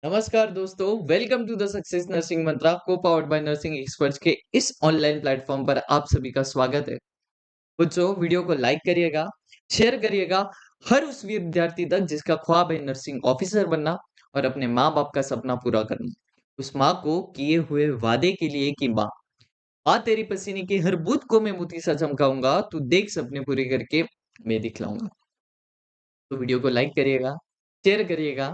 नमस्कार दोस्तों, welcome to the Success Nursing Mantra को पावर्ड बाय नर्सिंग एक्सपर्ट्स के इस ऑनलाइन प्लेटफॉर्म पर आप सभी का स्वागत है। बच्चों, वीडियो को लाइक करिएगा, शेयर करिएगा हर उस विद्यार्थी तक जिसका ख्वाब है नर्सिंग ऑफिसर बनना और अपने माँ बाप का सपना पूरा करना। उस माँ को किए हुए वादे के लिए कि माँ तेरी पसीने की हर बूंद को मैं मोती सा चमकाऊंगा, तू देख सपने पूरे करके मैं दिखलाऊंगा। तो वीडियो को लाइक करिएगा, शेयर करिएगा,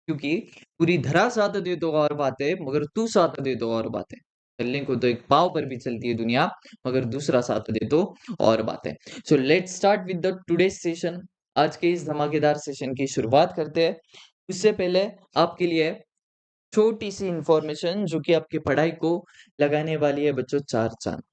क्योंकि पूरी धरा साथ दे तो और बात है, मगर तू साथ दे तो और बात है। चलने को तो एक पाँव पर भी चलती है दुनिया, मगर दूसरा साथ दे तो और बात है। So let's start with the today's session. आज के इस धमाकेदार सेशन की शुरुआत करते हैं। उससे पहले आपके लिए छोटी सी इंफॉर्मेशन जो कि आपकी पढ़ाई को लगाने वाली है बच्चों चार चांद।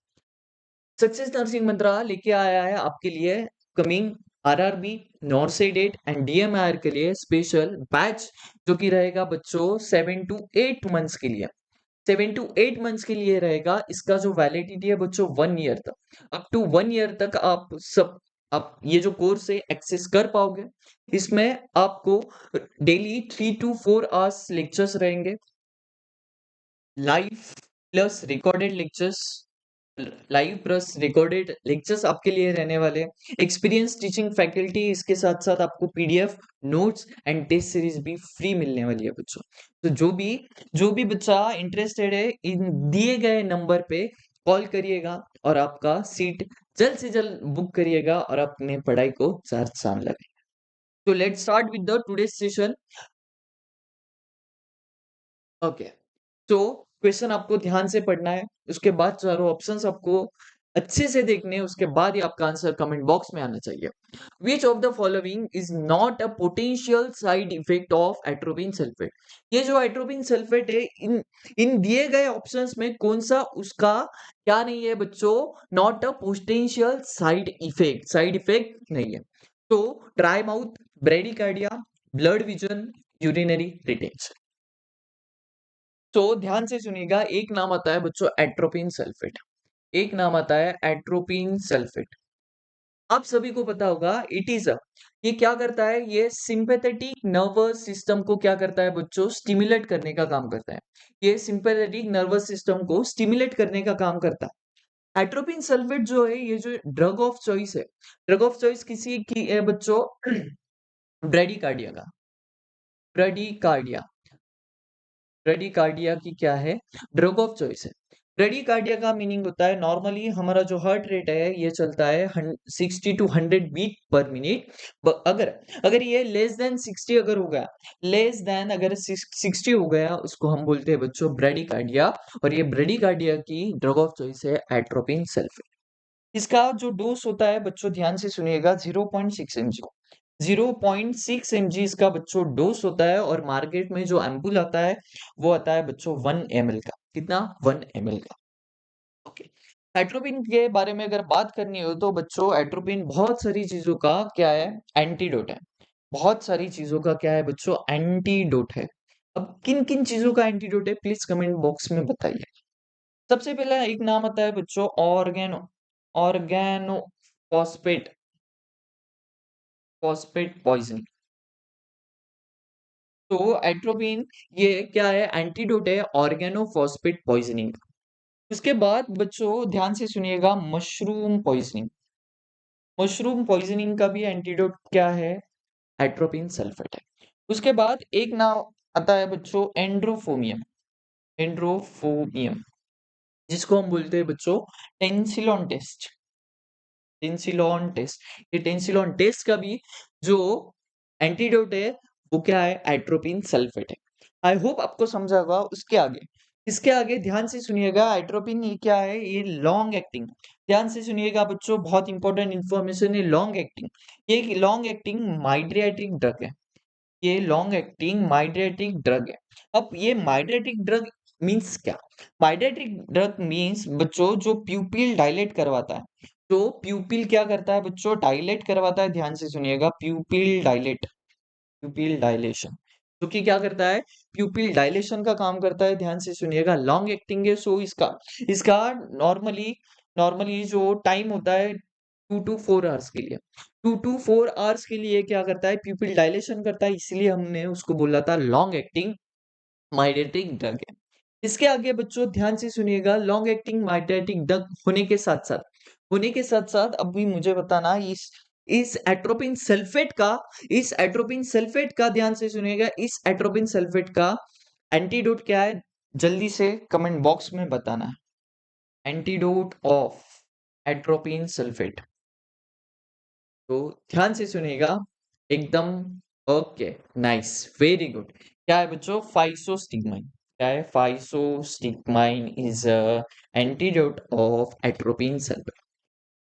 सक्सेस नर्सिंग मंत्रा लेके आया है आपके लिए कमिंग आरआरबी, नॉर्सेडेट एंड डीएमआर के लिए स्पेशल बैच, जो कि रहेगा बच्चों 7 to 8 मंथ्स के लिए। 7 to 8 मंथ्स के लिए रहेगा। इसका जो वैलिडिटी है बच्चों 1 ईयर तक, अप टू 1 ईयर तक आप ये जो कोर्स है एक्सेस कर पाओगे। इसमें आपको डेली 3 to 4 आवर्स लेक्चर्स रहेंगे, live plus recorded lectures. Live plus recorded lectures आपके लिए रहने वाले हैं। एक्सपीरियंस टीचिंग फैकल्टी, इसके साथ साथ आपको PDF notes and test series भी फ्री मिलने वाली है बच्चों। तो जो भी बच्चा इंटरेस्टेड है, इन दिए गए नंबर पे कॉल करिएगा और आपका सीट जल्द से जल्द बुक करिएगा और अपने पढ़ाई को चार चांद लगे। तो let's start with the today session. Okay, तो क्वेश्चन आपको ध्यान से पढ़ना है, उसके बाद चारों ऑप्शंस आपको अच्छे से देखने हैं, उसके बाद ही आपका आंसर कमेंट बॉक्स में आना चाहिए। Which of the following is not a potential side effect of atropine sulphate. ये जो एट्रोपिन सल्फेट है, इन इन दिए गए ऑप्शंस में कौन सा उसका क्या नहीं है बच्चों? Not a potential side effect नहीं है। तो dry mouth, bradycardia, blood vision, urinary retention. तो ध्यान से सुनिएगा, एक नाम आता है बच्चों एट्रोपिन सल्फेट। एक नाम आता है एट्रोपिन सल्फेट। आप सभी को पता होगा इट इज ये क्या करता है? ये सिंपैथेटिक नर्वस सिस्टम को क्या करता है बच्चों? स्टिमुलेट करने का काम करता है। ये सिंपैथेटिक नर्वस सिस्टम को स्टिमुलेट करने का काम करता है। एट्रोपिन सल्फेट जो है, ये जो ड्रग ऑफ चॉइस है, ड्रग ऑफ चॉइस किसी की है बच्चों? ब्रेडिकार्डिया का। ब्रेडिकार्डिया, ब्रेडिकार्डिया की क्या है? ड्रग ऑफ चॉइस है। ब्रेडिकार्डिया का मीनिंग होता है, नॉर्मली हमारा जो हार्ट रेट है ये चलता है 60 to 100 बीट पर मिनट। अगर अगर ये लेस देन 60 अगर हो गया, लेस देन अगर 60 हो गया, उसको हम बोलते हैं बच्चों ब्रेडिकार्डिया। और ये ब्रेडिकार्डिया की ड्रग ऑफ चॉइस है एट्रोपिन सल्फेट। इसका जो डोज होता है बच्चों ध्यान से सुनिएगा, 0.6 mg। 0.6 mg इसका बच्चों डोज होता है। और मार्केट में जो एम्पूल आता है वो आता है बच्चों 1 ml का। कितना? 1 ml का। ओके, एट्रोपिन के बारे में अगर बात करनी हो तो बच्चों एट्रोपिन बहुत सारी चीजों का क्या है? एंटीडोट है। बहुत सारी चीजों का क्या है बच्चों? एंटीडोट है। अब किन किन चीजों का एंटीडोट है, प्लीज कमेंट बॉक्स में बताइए। सबसे पहला एक नाम आता है बच्चों ऑर्गेनो फॉस्फेट फॉस्फेट पॉइजनिंग। तो एट्रोपिन ये क्या है? एंटीडोट है ऑर्गेनो फॉस्फेट पॉइजनिंग। उसके बाद बच्चों ध्यान से सुनिएगा, मशरूम पॉइजनिंग। मशरूम पॉइजनिंग का भी एंटीडोट क्या है? एट्रोपिन सल्फेट है। उसके बाद एक नाम आता है बच्चों एंड्रोफोमियम। एंड्रोफोमियम, जिसको हम बोलते हैं बच्चों टेंसिलॉन टेस्ट। टेंसिलॉन टेस्ट, ये टेंसिलॉन टेस्ट का भी जो एंटीडोट है वो क्या है? एट्रोपिन सल्फेट है। आई होप आपको समझा होगा। उसके आगे, इसके आगे ध्यान से सुनिएगा, एट्रोपिन ये क्या है? ये लॉन्ग एक्टिंग। ध्यान से सुनिएगा बच्चों, बहुत इंपॉर्टेंट इंफॉर्मेशन है। लॉन्ग एक्टिंग, ये लॉन्ग एक्टिंग माइड्रियाटिक ड्रग है। ये लॉन्ग एक्टिंग माइड्रेटिक ड्रग है। अब ये माइड्रेटिक ड्रग मींस क्या? माइड्रेटिक ड्रग मींस बच्चों जो प्यूपिल डायलेट करवाता है। जो प्यूपिल क्या करता है बच्चों? डायलेट करवाता है। ध्यान से सुनिएगा, प्यूपिल डायलेट, प्यूपिल डायलेशन, जो कि क्या करता है? प्यूपिल डायलेशन का काम करता है। ध्यान से सुनिएगा, लॉन्ग एक्टिंग है। सो इसका इसका नॉर्मली नॉर्मली जो टाइम होता है 2 to 4 आवर्स के लिए। 2 to 4 आवर्स के लिए क्या करता है? प्यूपिल डायलेशन करता है, इसलिए हमने उसको बोला था लॉन्ग एक्टिंग माइग्रेटिंग ड्रग है। इसके आगे बच्चों ध्यान से सुनिएगा, लॉन्ग एक्टिंग माइग्रेटिंग ड्रग होने के साथ-साथ अभी मुझे बताना इस एट्रोपिन सल्फेट का ध्यान से सुनिएगा, इस एट्रोपिन सल्फेट का एंटीडोट क्या है? जल्दी से कमेंट बॉक्स में बताना है। Antidote of atropine sulphate. तो ध्यान से सुनिएगा एकदम। Okay, nice, very good. क्या है बच्चों? फाइसोस्टिग्माइन। क्या है? Physostigmine is antidote of atropine sulphate.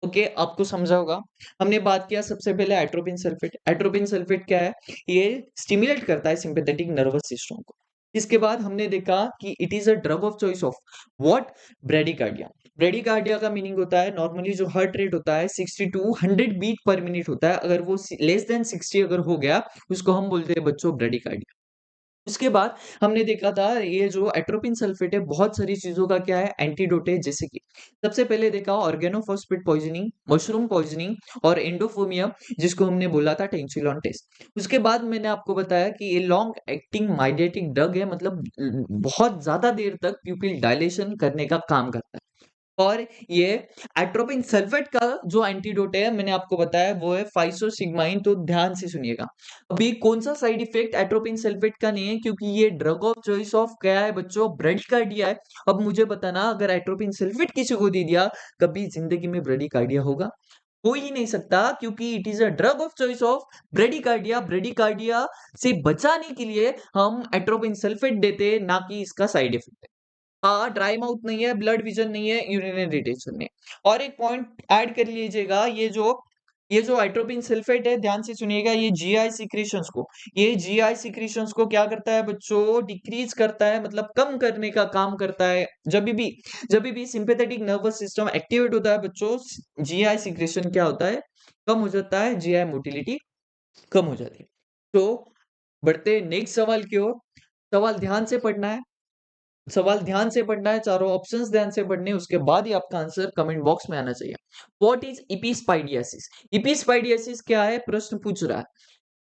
Okay, आपको समझा होगा। हमने बात किया सबसे पहले एट्रोपिन सल्फेट। एट्रोपिन सल्फेट क्या है? ये स्टिमुलेट करता है सिंपैथेटिक नर्वस सिस्टम को। इसके बाद हमने देखा कि it is a drug of choice of what? Bradycardia. Bradycardia का मीनिंग होता है नॉर्मली जो हार्ट रेट होता है 60 टू 100 बीट पर मिनट होता है, अगर वो लेस देन 60 अगर हो गया उसको हम बोलते हैं बच्चों ब्रेडिकार्डिया। उसके बाद हमने देखा था ये जो एट्रोपिन सल्फेट है बहुत सारी चीजों का क्या है? एंटीडोट है। जैसे कि सबसे पहले देखा ऑर्गेनोफॉस्फेट पॉइजनिंग, मशरूम पॉइजनिंग और एंडोफोमिया, जिसको हमने बोला था टेंसिलॉन टेस्ट। उसके बाद मैंने आपको बताया कि ये लॉन्ग एक्टिंग माइग्रेटिंग ड्रग है, मतलब बहुत ज्यादा देर तक प्यूपिल डायलेशन करने का काम करता है। और ये एट्रोपिन सल्फेट का जो एंटीडोट है मैंने आपको बताया वो है फाइसोसिग्माइन। तो ध्यान से सुनिएगा, अभी कौन सा साइड इफेक्ट एट्रोपिन सल्फेट का नहीं है, क्योंकि ये ड्रग ऑफ चॉइस ऑफ क्या है बच्चों? ब्रेडिकार्डिया है। अब मुझे बताना, अगर एट्रोपिन सल्फेट किसी को दे दिया, कभी जिंदगी में ब्रेडिकार्डिया होगा? हो ही नहीं सकता, क्योंकि it is a drug of choice of bradycardia. Bradycardia से बचाने के लिए हम एट्रोपिन सल्फेट देते हैं, ना कि इसका साइड इफेक्ट। हाँ, ड्राई माउथ नहीं है, ब्लड विजन नहीं है, यूरिनरी रिटेंशन नहीं है। और एक पॉइंट ऐड कर लीजिएगा, ये जो एट्रोपिन सल्फेट है ध्यान से सुनिएगा, ये जीआई सिक्रीशंस को क्या करता है बच्चों? डिक्रीज करता है, मतलब कम करने का काम करता है। जब भी सिंपैथेटिक नर्वस सिस्टम एक्टिवेट होता है बच्चों, जीआई सिक्रेशन क्या होता है? कम हो जाता है, जीआई मोटिलिटी कम हो जाती है। तो बढ़ते नेक्स्ट सवाल की ओर। सवाल ध्यान से पढ़ना है, सवाल ध्यान से पढ़ना है, चारों ऑप्शंस ध्यान से पढ़ने, उसके बाद ही आपका आंसर कमेंट बॉक्स में आना चाहिए। What is इपिस्पाइडियासिस? इपिस्पाइडियासिस क्या है? प्रश्न पूछ रहा है।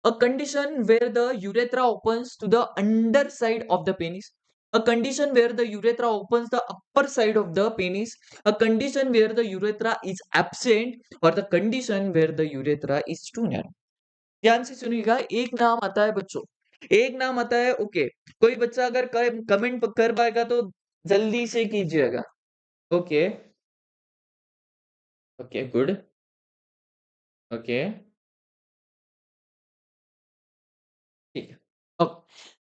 A condition where the urethra opens to the under side of the penis, a condition where the urethra opens the upper side of the penis, a condition where the urethra is absent, और the condition where the urethra is too narrow. ध्यान से सुनिएगा, एक नाम आता है बच्चों, एक नाम आता है। ओके, कोई बच्चा अगर कमेंट कर पाएगा तो जल्दी से कीजिएगा। Okay, okay, good. ओके, ठीक है। अब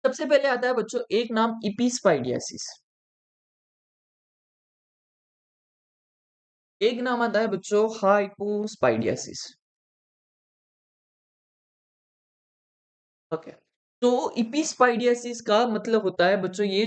सबसे पहले आता है बच्चों एक नाम, इपिस्पाइडियासिस। एक नाम आता है बच्चों हाइपोस्पाइडियासिस। ओके, तो इपिस्पाइडियासिस का मतलब होता है बच्चों, ये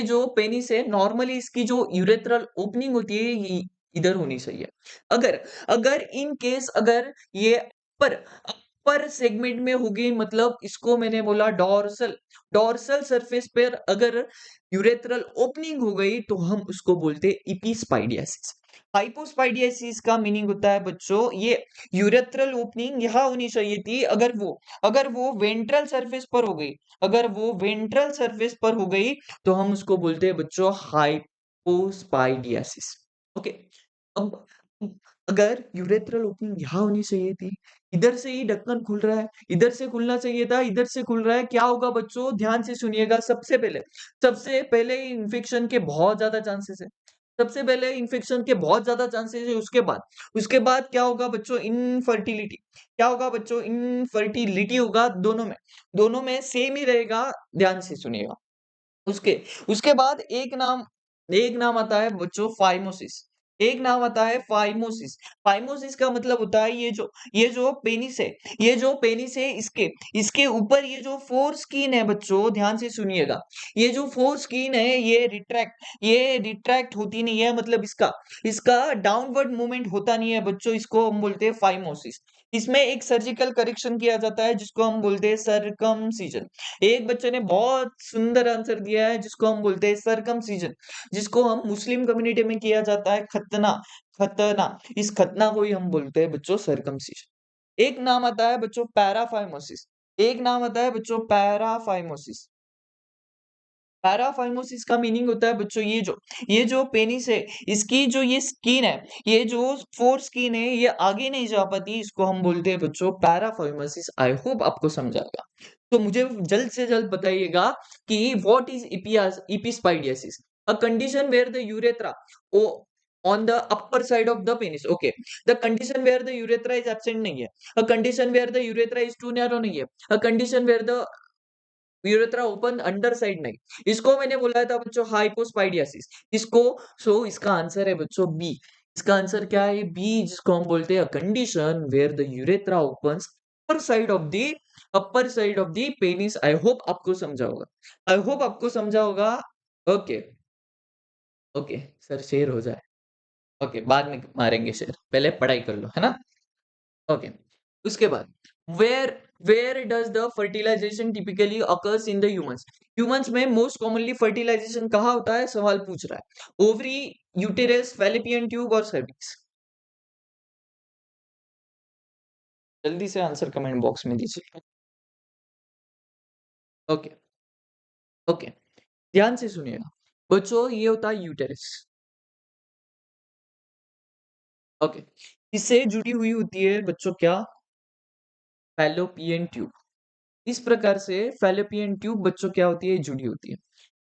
जो पेनिस है नॉर्मली इसकी जो यूरेथ्रल ओपनिंग होती है ये इधर होनी चाहिए। अगर अगर इन केस अगर ये अपर अपर सेगमेंट में होगी, मतलब इसको मैंने बोला डॉर्सल डॉर्सल सरफेस पर अगर यूरेथ्रल ओपनिंग हो गई तो हम उसको बोलते हैं इपिस्पाइडियासिस। हाइपोस्पाइडियासिस का मीनिंग होता है बच्चों, ये यूरेथ्रल ओपनिंग यहाँ होनी चाहिए थी, अगर वो वेंट्रल सरफेस पर हो गई, अगर वो वेंट्रल सरफेस पर हो गई तो हम उसको बोलते हैं बच्चों हाइपोस्पाइडियासिस। ओके, अब अगर यूरेथ्रल ओपनिंग यहाँ होनी चाहिए थी, इधर से ही ढक्कन खुल रहा है, इधर से खुलना चाहिए था, इधर से खुल रहा है, क्या होगा बच्चों? ध्यान से सुनिएगा। सबसे पहले इन्फेक्शन के बहुत ज्यादा चांसेस है, सबसे पहले इन्फेक्शन के बहुत ज्यादा चांसेस है। उसके बाद क्या होगा बच्चों? इनफर्टिलिटी। क्या होगा बच्चों? इनफर्टिलिटी होगा, दोनों में सेम ही रहेगा। ध्यान से सुनिएगा। उसके उसके बाद एक नाम आता है बच्चों फाइमोसिस। एक नाम आता है फाइमोसिस। फाइमोसिस का मतलब होता है ये जो पेनिस है, इसके इसके ऊपर ये जो 4 स्किन है बच्चों, ध्यान से सुनिएगा। ये जो 4 स्किन है ये रिट्रैक्ट होती नहीं है, मतलब इसका इसका डाउनवर्ड मूवमेंट होता नहीं है बच्चों, इसको हम बोलते हैं फाइमोसिस। इसमें एक सर्जिकल करेक्शन किया जाता है जिसको हम बोलते हैं सरकमसीजन। एक बच्चे ने बहुत सुंदर आंसर दिया है जिसको हम बोलते हैं सरकमसीजन, जिसको हम मुस्लिम कम्युनिटी में किया जाता है खतना। खतना, इस खतना को ही हम बोलते हैं बच्चों सरकमसीजन। एक नाम आता है बच्चों पैराफाइमोसिस। एक नाम आता है बच्चों पैराफाइमोसिस। पैराफाइमोसिस का मीनिंग होता है बच्चों ये जो पेनिस है, इसकी जो ये स्किन है, ये जो फोर स्किन है, ये आगे नहीं जा पाती, इसको हम बोलते हैं बच्चों पैराफाइमोसिस। आई होप आपको समझाएगा। तो मुझे जल्द से जल्द बताइएगा कि what is epispadias, a condition where the urethra oh on the upper side of the penis. Okay, the condition where the urethra is absent नहीं है, a condition where the urethra is too narrow नहीं है, a condition where the urethra open under side नहीं, इसको मैंने बोला था बच्चों हाइपोस्पाइडियासिस। इसको इसका आंसर है बच्चों बी। इसका आंसर क्या है? बी, जिसको हम बोलते हैं condition where the urethra opens upper side of the penis. I hope आपको समझा होगा, आई होप आपको समझा होगा। ओके ओके सर, शेयर हो जाए। ओके, बाद में मारेंगे शेयर, पहले पढ़ाई कर लो, है ना। ओके, उसके बाद where where does the fertilisation typically occurs in the humans. Humans में मोस्ट कॉमनली फर्टिलाइजेशन कहाँ होता है? सवाल पूछ रहा है। ओवरी, यूटेरस, फैलोपियन ट्यूब और सर्विक्स। जल्दी से आंसर कमेंट बॉक्स में दीजिए। ओके ओके, ध्यान से सुनिएगा बच्चों, ये होता है यूटेरस। ओके, इससे जुड़ी हुई होती है बच्चों क्या? Fallopian tube. इस प्रकार से फैलोपियन ट्यूब बच्चों क्या होती है? जुड़ी होती है।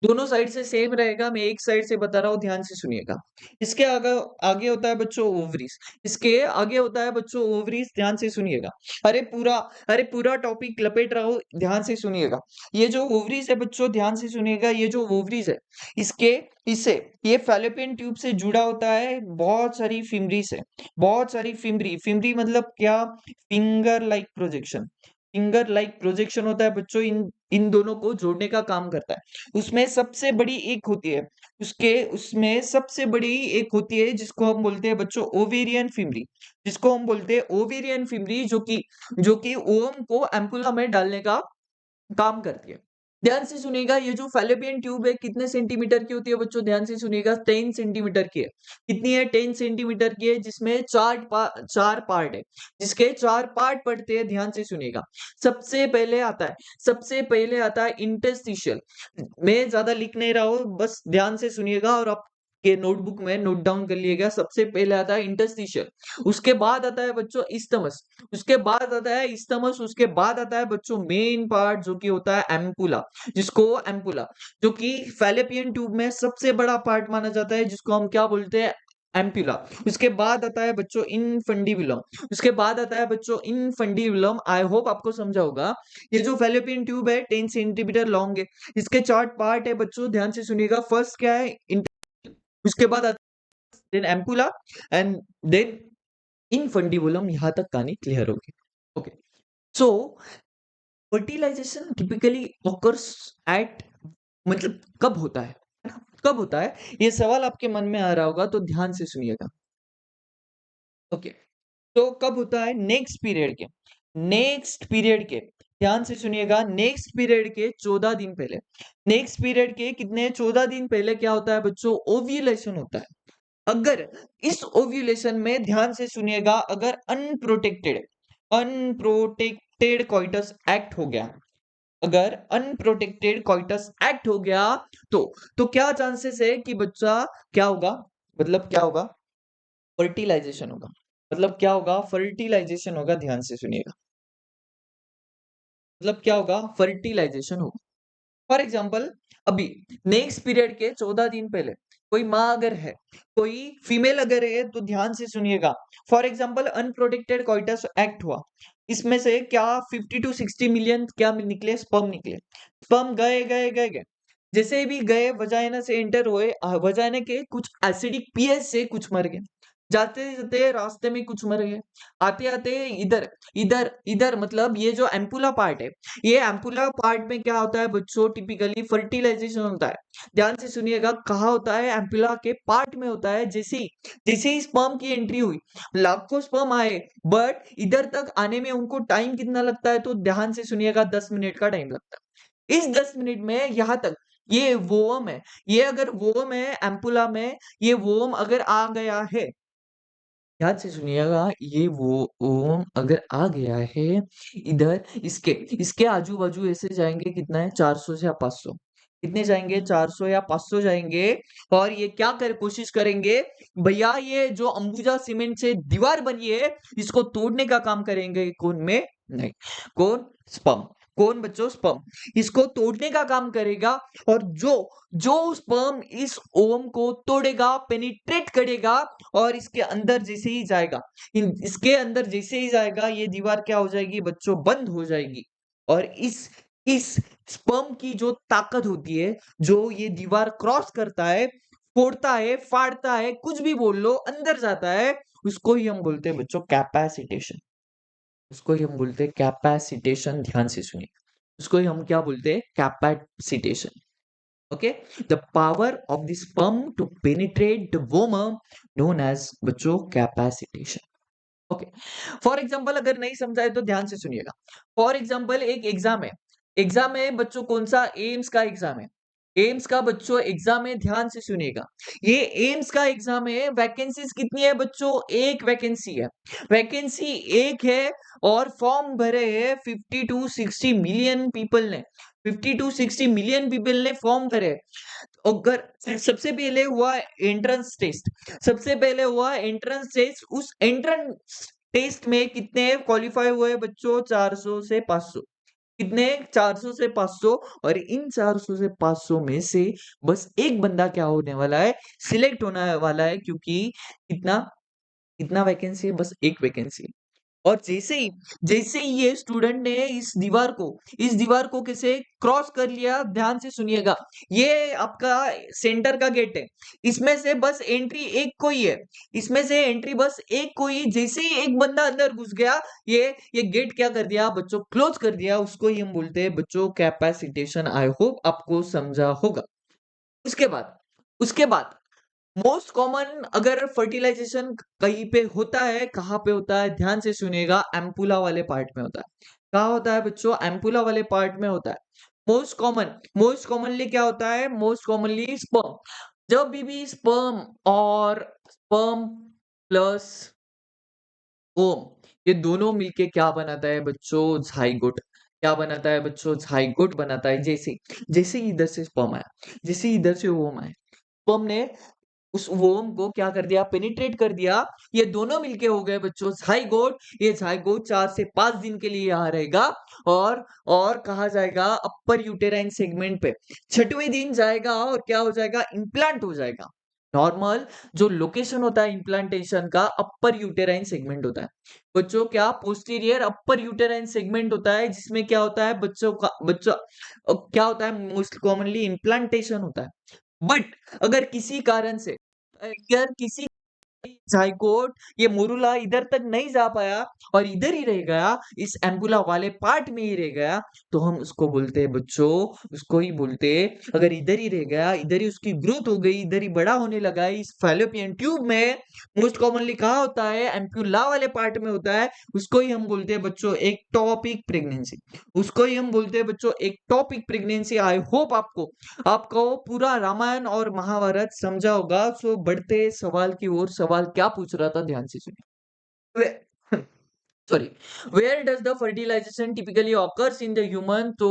दोनों साइड से सेम रहेगा, मैं एक साइड से बता रहा हूँ, ध्यान से सुनिएगा। इसके आगे आगे होता है बच्चों ओवरीज। इसके आगे होता है बच्चों ओवरीज, ध्यान से सुनिएगा। अरे पूरा अरे पूरा टॉपिक लपेट रहा हूँ, ध्यान से सुनिएगा। ये जो ओवरीज है बच्चों, ध्यान से सुनिएगा, ये जो ओवरीज है, इसके इससे ये फैलोपियन ट्यूब से जुड़ा होता है बहुत सारी फिमरी से। बहुत सारी फिमरी, फिमरी मतलब क्या? Finger like projection. Finger like projection होता है बच्चों, इन इन दोनों को जोड़ने का काम करता है। उसमें सबसे बड़ी एक होती है, उसमें सबसे बड़ी एक होती है जिसको हम बोलते हैं बच्चों ओवेरियन फिमरी। जिसको हम बोलते हैं ओवेरियन फिमरी, जो कि ओवम को एम्पुला में डालने का काम करती है। ध्यान से सुनिएगा, ये जो फैलोपियन ट्यूब है कितने सेंटीमीटर की होती है बच्चों? ध्यान से सुनिएगा, 10 सेंटीमीटर की है। कितनी है? 10 सेंटीमीटर की है, जिसमें चार पार्ट है, जिसके चार पार्ट पड़ते हैं। ध्यान से सुनिएगा, सबसे पहले आता है इंटरस्टिशियल। मैं ज्यादा लिख नहीं रहा हूँ, बस ध्यान से सुनिएगा और आप के नोटबुक में नोट डाउन कर लिएगा। सबसे पहले आता है इंटरस्टिशियल, उसके बाद आता है बच्चों इस्टमस, उसके बाद आता है बच्चों मेन पार्ट, जो कि होता है एम्पुला। एम्पुला जो कि फैलोपियन ट्यूब में सबसे बड़ा पार्ट माना जाता है, जिसको हम क्या बोलते हैं? एम्पुला। उसके बाद आता है बच्चों इनफंडिबुलम। आई होप आपको समझा होगा। ये जो फैलोपियन ट्यूब है 10 सेंटीमीटर लॉन्ग है। इसके चार पार्ट है बच्चों, ध्यान से सुनिएगा। फर्स्ट क्या है? उसके बाद then ampulla and then infundibulum. यहां तक कहानी क्लियर होगी। Okay, so fertilisation typically occurs at, मतलब कब होता है ना? कब होता है? ये सवाल आपके मन में आ रहा होगा, तो ध्यान से सुनिएगा। ओके, तो कब होता है? नेक्स्ट पीरियड के ध्यान से सुनिएगा, नेक्स्ट पीरियड के 14 दिन पहले। नेक्स्ट पीरियड के कितने? 14 दिन पहले क्या होता है बच्चों? ओव्यूलेशन होता है। अगर इस ओव्यूलेशन में, ध्यान से सुनिएगा, अगर अनप्रोटेक्टेड कॉइटस एक्ट हो गया, अगर अनप्रोटेक्टेड कॉइटस एक्ट हो गया, तो क्या चांसेस है कि बच्चा क्या होगा? मतलब क्या होगा? फर्टिलाइजेशन होगा। मतलब क्या होगा? फर्टिलाइजेशन होगा। ध्यान से सुनिएगा, मतलब क्या होगा? फर्टिलाइजेशन होगा। फॉर एग्जाम्पल, अभी नेक्स्ट पीरियड के 14 दिन पहले कोई माँ अगर है, कोई फीमेल अगर है, तो ध्यान से सुनिएगा। फॉर एग्जाम्पल, अनप्रोटेक्टेड कॉइटस एक्ट हुआ, इसमें से क्या 50 to 60 मिलियन क्या निकले? स्पर्म निकले। स्पर्म गए गए गए गए, जैसे भी गए वजाइना से एंटर हुए, वजाइना के कुछ एसिडिक पीएच से कुछ मर गए, जाते जाते रास्ते में कुछ मर गए, आते आते इधर इधर इधर, मतलब ये जो एम्पुला पार्ट है, ये एम्पुला पार्ट में क्या होता है बच्चों? टिपिकली फर्टिलाइजेशन होता है। ध्यान से सुनिएगा, कहाँ होता है? एम्पुला के पार्ट में होता है। जैसे ही स्पर्म की एंट्री हुई, लाखों स्पर्म आए, बट इधर तक आने में उनको टाइम कितना लगता है? तो ध्यान से सुनिएगा, 10 मिनट का टाइम लगता है। इस 10 मिनट में यहाँ तक ये वोम है, ये अगर वोम है एम्पुला में, ये वोम अगर आ गया है, ध्यान से सुनिएगा, ये वो ओम अगर आ गया है इधर, इसके इसके आजू बाजू ऐसे जाएंगे, कितना है? 400 से 500। कितने जाएंगे, 400 या 500 जाएंगे। और ये क्या कर कोशिश करेंगे, भैया ये जो अंबुजा सीमेंट से दीवार बनी है इसको तोड़ने का काम करेंगे। कौन में, नहीं, कौन, स्पर्म। कौन बच्चों, स्पर्म इसको तोड़ने का काम करेगा। और जो जो स्पर्म इस ओम को तोड़ेगा, पेनिट्रेट करेगा और इसके अंदर जैसे ही जाएगा, इसके अंदर जैसे ही जाएगा, ये दीवार क्या हो जाएगी बच्चों, बंद हो जाएगी। और इस स्पर्म की जो ताकत होती है, जो ये दीवार क्रॉस करता है, फोड़ता है, फाड़ता है, कुछ भी बोल लो, अंदर जाता है, उसको ही हम बोलते हैं बच्चों कैपेसिटेशन। उसको ही हम बोलते हैं कैपेसिटेशन। ध्यान से सुनिए, उसको ही हम क्या बोलते हैं, capacitation. Okay, the power of the sperm to penetrate the वोमर नोन एज बच्चों कैपेसिटेशन। ओके, फॉर एग्जाम्पल अगर नहीं समझाए तो ध्यान से सुनिएगा। फॉर एग्जाम्पल एक एग्जाम है, एग्जाम है बच्चों, कौन सा, एम्स का एग्जाम है। एम्स का बच्चों एग्जाम है, ध्यान से सुनिएगा। ये एम्स का एग्जाम है, वैकेंसीज कितनी है बच्चों, एक वैकेंसी है, वैकेंसी एक है। और फॉर्म भरे हैं 50 to 60 मिलियन पीपल ने, 50 to 60 मिलियन पीपल ने फॉर्म भरे। अगर सबसे पहले हुआ एंट्रेंस टेस्ट, सबसे पहले हुआ एंट्रेंस टेस्ट, उस एंट्रेंस टेस्ट में कितने क्वालिफाई हुए बच्चों, 400 से 500। कितने, 400 से 500। और इन 400 से 500 में से बस एक बंदा क्या होने वाला है, सिलेक्ट होने वाला है, क्योंकि कितना, कितना वैकेंसी है, बस एक वैकेंसी। और जैसे ही ये स्टूडेंट ने इस दीवार को कैसे क्रॉस कर लिया, ध्यान से सुनिएगा। ये आपका सेंटर का गेट है, इसमें से बस एंट्री एक को ही है, इसमें से एंट्री बस एक को ही। जैसे ही एक बंदा अंदर घुस गया, ये गेट क्या कर दिया बच्चों, क्लोज कर दिया। उसको ही हम बोलते हैं बच्चों कैपेसिटेशन। आई होप आपको समझा होगा। उसके बाद उसके बाद मोस्ट कॉमन अगर फर्टिलाइजेशन कहीं पे होता है, कहाँ पे होता है, ध्यान से सुनिएगा, एम्पुला वाले पार्ट में होता है। कहाँ होता है बच्चों, एम्पुला वाले पार्ट में होता है। मोस्ट कॉमनली क्या होता है, मोस्ट कॉमनली स्पर्म। जब भी स्पर्म और स्पर्म प्लस ओम, ये दोनों मिलके क्या बनाता है बच्चों, झाइगोट। क्या बनाता है बच्चों, झाइगोट बनाता है। जैसे जैसे इधर से स्पर्म आया, जैसे इधर से ओम आया, स्पर्म ने उस वोम को क्या कर दिया, पेनिट्रेट कर दिया। ये दोनों मिलके हो गए बच्चों झाइगोट। ये झाइगोट 4 से 5 दिन के लिए यहाँ रहेगा। और कहा जाएगा अपर यूटेराइन सेगमेंट पे, 6वें दिन जाएगा और क्या हो जाएगा, इम्प्लांट हो जाएगा। नॉर्मल जो लोकेशन होता है इम्प्लांटेशन का, अपर यूटेराइन सेगमेंट होता है बच्चों। क्या, पोस्टीरियर अपर यूटेराइन सेगमेंट होता है, जिसमें क्या होता है बच्चों का, क्या होता है, मोस्ट कॉमनली इम्प्लांटेशन होता है। बट अगर किसी कारण से, अगर किसी जाइगोट ये मोरूला इधर तक नहीं जा पाया और इधर ही रह गया, इस एम्बुला वाले पार्ट में ही रह गया, तो हम उसको बोलते हैं बच्चों, उसको ही बोलते हैं, अगर इधर ही रह गया, इधर ही उसकी ग्रोथ हो गई, इधर ही बड़ा होने लगा है, इस फैलोपियन ट्यूब में, मोस्ट कॉमनली कहाँ होता है, एम्पुला वाले पार्ट में होता है, उसको ही हम बोलते हैं बच्चों एक्टोपिक प्रेगनेंसी। उसको ही हम बोलते हैं बच्चों एक्टोपिक प्रेगनेंसी। आई होप आपको पूरा रामायण और महाभारत समझा होगा। सो बढ़ते सवाल की ओर, सवाल क्या पूछ रहा था, ध्यान से सुनिए। Sorry, where does the fertilisation typically occurs in the human. तो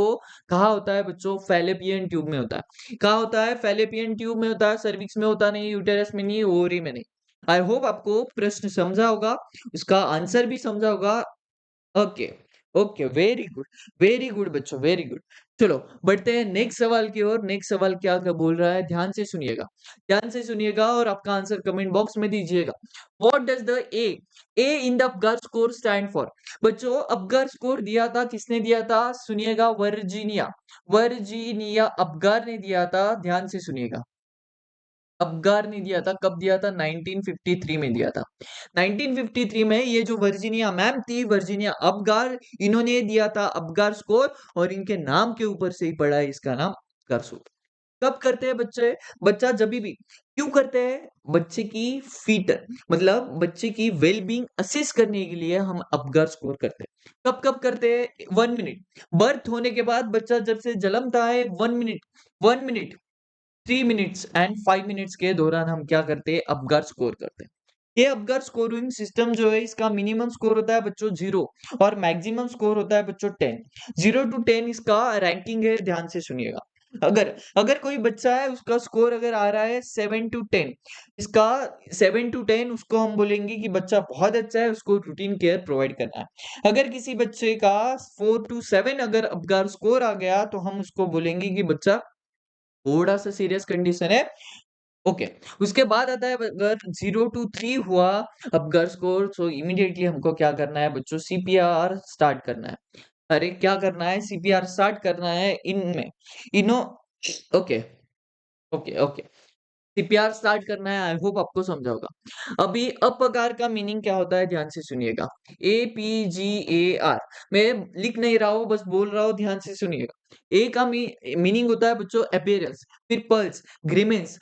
कहाँ होता है बच्चों, फैलोपियन ट्यूब में होता है। कहाँ होता है, फैलोपियन ट्यूब में होता है, सर्विक्स में होता नहीं, यूटेरस में नहीं, ओवरी में नहीं। आई होप आपको प्रश्न समझा होगा, उसका आंसर भी समझा होगा। Okay, okay, very good, very good बच्चों, वेरी गुड। चलो बढ़ते हैं नेक्स्ट सवाल की ओर। नेक्स्ट सवाल क्या क्या बोल रहा है, ध्यान से सुनिएगा, ध्यान से सुनिएगा और आपका आंसर कमेंट बॉक्स में दीजिएगा। What does the A in the Apgar score stand for. बच्चों अपगार स्कोर दिया था, किसने दिया था, सुनिएगा, वर्जीनिया, वर्जीनिया अपगार ने दिया था। ध्यान से सुनिएगा, अपगार ने दिया था, कब दिया था, 1953 में दिया था। 1953 में ये जो वर्जीनिया मैम थी, वर्जीनिया अपगार, इन्होंने दिया था अपगार स्कोर, और इनके नाम के ऊपर से ही पड़ा है इसका नाम अपगार स्कोर। कब करते हैं बच्चे, बच्चा जब भी, क्यों करते हैं, बच्चे की फिट, मतलब बच्चे की वेलबींग असेस करने के लिए हम अपगार स्कोर करते हैं। कब कब करते हैं, 1 मिनट, बर्थ होने के बाद बच्चा जब से जन्मता है, 1 minute, 1 minute, 3 minutes and 5 minutes के दौरान हम क्या करते हैं, अपगार स्कोर करते हैं। ये अपगार स्कोरिंग सिस्टम जो है, इसका मिनिमम स्कोर होता है बच्चों 0 और मैक्सिमम स्कोर होता है बच्चों 10। 0 to 10 इसका रैंकिंग है, ध्यान से सुनिएगा। अगर अगर कोई बच्चा है उसका स्कोर अगर आ रहा है 7 टू 10, इसका 7 टू 10 उसको हम बोलेंगे कि बच्चा बहुत अच्छा है, उसको रूटीन केयर प्रोवाइड करना है। अगर किसी बच्चे का 4 टू 7 अगर स्कोर आ गया तो हम उसको बोलेंगे कि बच्चा थोड़ा सा सीरियस कंडीशन है। ओके, उसके बाद आता है अगर 0 टू 3 हुआ अगर स्कोर, सो इमीडिएटली हमको क्या करना है बच्चों, सीपीआर स्टार्ट करना है। अरे क्या करना है, सीपीआर स्टार्ट करना है इनमें, इनो okay, okay, okay. CPR start करना है, आई होप आपको समझा होगा। अभी अपकार का मीनिंग क्या होता है, ध्यान से सुनिएगा। APGAR, मैं लिख नहीं रहा हूँ, बस बोल रहा हूँ, ध्यान से सुनिएगा। ए का मीनिंग होता है बच्चों अपीयरेंस, फिर pulse, grimace,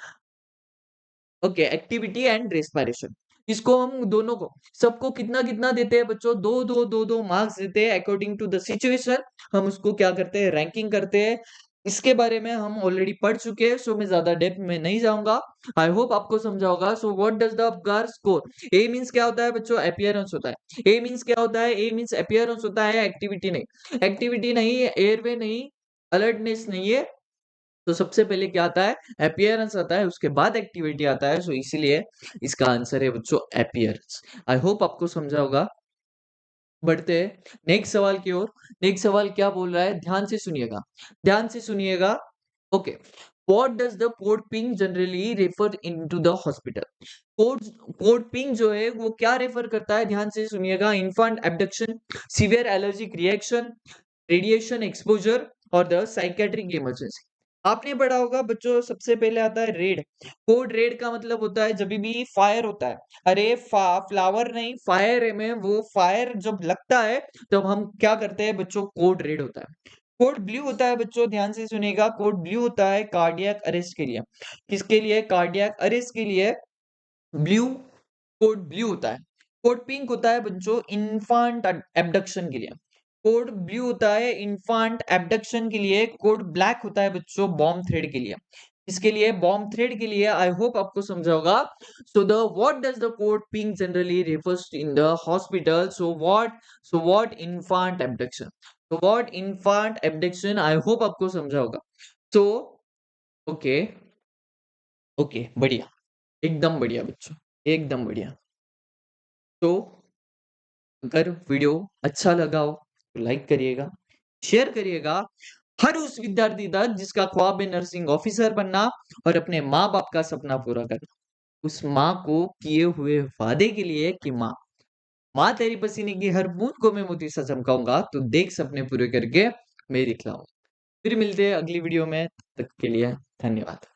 okay, activity and respiration. इसको हम दोनों को, सबको कितना कितना देते हैं बच्चों, दो दो दो दो मार्क्स देते हैं अकॉर्डिंग टू द सिचुएशन। हम उसको क्या करते हैं, रैंकिंग करते हैं। इसके बारे में हम ऑलरेडी पढ़ चुके हैं, सो मैं ज्यादा डेप्थ में नहीं जाऊंगा। आई होप आपको समझा होगा। So what does the Apgar score, A means क्या होता है बच्चों, अपीयरेंस होता है। ए मींस क्या होता है, ए मींस अपीयरेंस होता है, एक्टिविटी नहीं, एक्टिविटी नहीं, एयरवे नहीं, अलर्टनेस नहीं है। तो सबसे पहले क्या आता है, अपीयरेंस आता है, उसके बाद एक्टिविटी आता है। सो इसीलिए इसका आंसर है बच्चों अपीयरेंस। आई होप आपको समझा होगा। बढ़ते हैं नेक्स्ट सवाल की ओर। नेक्स्ट सवाल क्या बोल रहा है, ध्यान से सुनिएगा, ध्यान से सुनिएगा। Okay, what does the code ping generally refer into the hospital. Code code ping जो है वो क्या रेफर करता है, ध्यान से सुनिएगा। Infant abduction, severe allergic reaction, radiation exposure और द साइकेट्रिक इमरजेंसी। आपने पढ़ा होगा बच्चों, सबसे पहले आता है रेड। कोड रेड का मतलब होता है जब भी फायर होता है, अरे फ्लावर नहीं, फायर में वो फायर जब लगता है तब हम क्या करते हैं बच्चों, कोड रेड होता है। कोड ब्लू होता है बच्चों, ध्यान से सुनिएगा। कोड ब्लू होता है कार्डियक अरेस्ट के लिए। किसके लिए, कार्डियक अरेस्ट के लिए ब्लू, कोड ब्लू होता है। कोड पिंक होता है बच्चों इन्फांट एब्डक्शन के लिए। कोड ब्लू होता है इन्फांट एब्डक्शन के लिए। कोड ब्लैक होता है बच्चों बॉम्ब थ्रेड के लिए। इसके लिए बॉम्ब थ्रेड के लिए। आई होप आपको समझा होगा। So the what does the code pink generally refers in the hospital, so what infant abduction, तो what infant abduction, I hope आपको समझा होगा। सो ओके, ओके, बढ़िया, एकदम बढ़िया बच्चों, एकदम बढ़िया। तो अगर वीडियो अच्छा लगा हो तो लाइक करिएगा, शेयर करिएगा हर उस विद्यार्थी तक जिसका ख्वाब है नर्सिंग ऑफिसर बनना और अपने माँ बाप का सपना पूरा करना। उस माँ को किए हुए वादे के लिए कि माँ, माँ तेरी पसीने की हर बूंद को मैं मोती सा चमकाऊंगा, तो देख सपने पूरे करके मैं दिखलाऊंगा। फिर मिलते हैं अगली वीडियो में, तब तक के लिए धन्यवाद।